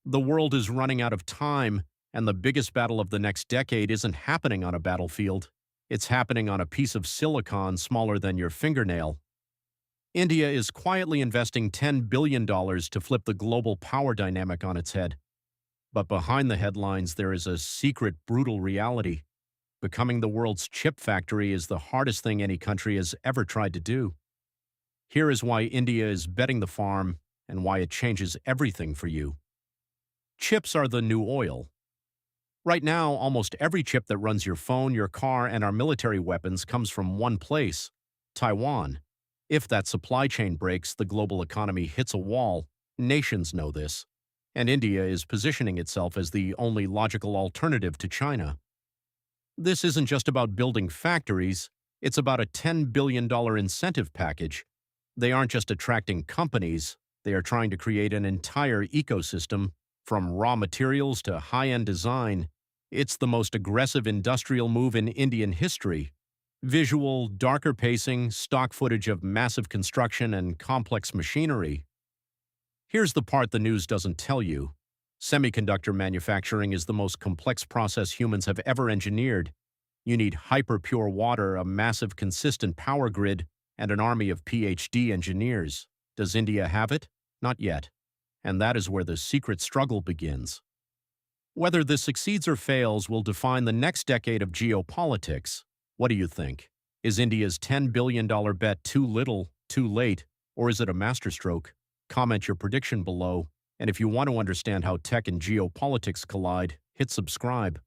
The world is running out of time, and the biggest battle of the next decade isn't happening on a battlefield. It's happening on a piece of silicon smaller than your fingernail. India is quietly investing $10 billion to flip the global power dynamic on its head. But behind the headlines, there is a secret, brutal reality. Becoming the world's chip factory is the hardest thing any country has ever tried to do. Here is why India is betting the farm and why it changes everything for you. Chips are the new oil. Right now, almost every chip that runs your phone, your car, and our military weapons comes from one place, Taiwan. If that supply chain breaks, the global economy hits a wall. Nations know this. And India is positioning itself as the only logical alternative to China. This isn't just about building factories, it's about a $10 billion incentive package. They aren't just attracting companies, they are trying to create an entire ecosystem, from raw materials to high-end design. It's the most aggressive industrial move in Indian history. Visual, darker pacing, stock footage of massive construction and complex machinery. Here's the part the news doesn't tell you. Semiconductor manufacturing is the most complex process humans have ever engineered. You need hyper-pure water, a massive consistent power grid, and an army of PhD engineers. Does India have it? Not yet. And that is where the secret struggle begins. Whether this succeeds or fails will define the next decade of geopolitics. What do you think? Is India's $10 billion bet too little, too late, or is it a masterstroke? Comment your prediction below, and if you want to understand how tech and geopolitics collide, hit subscribe.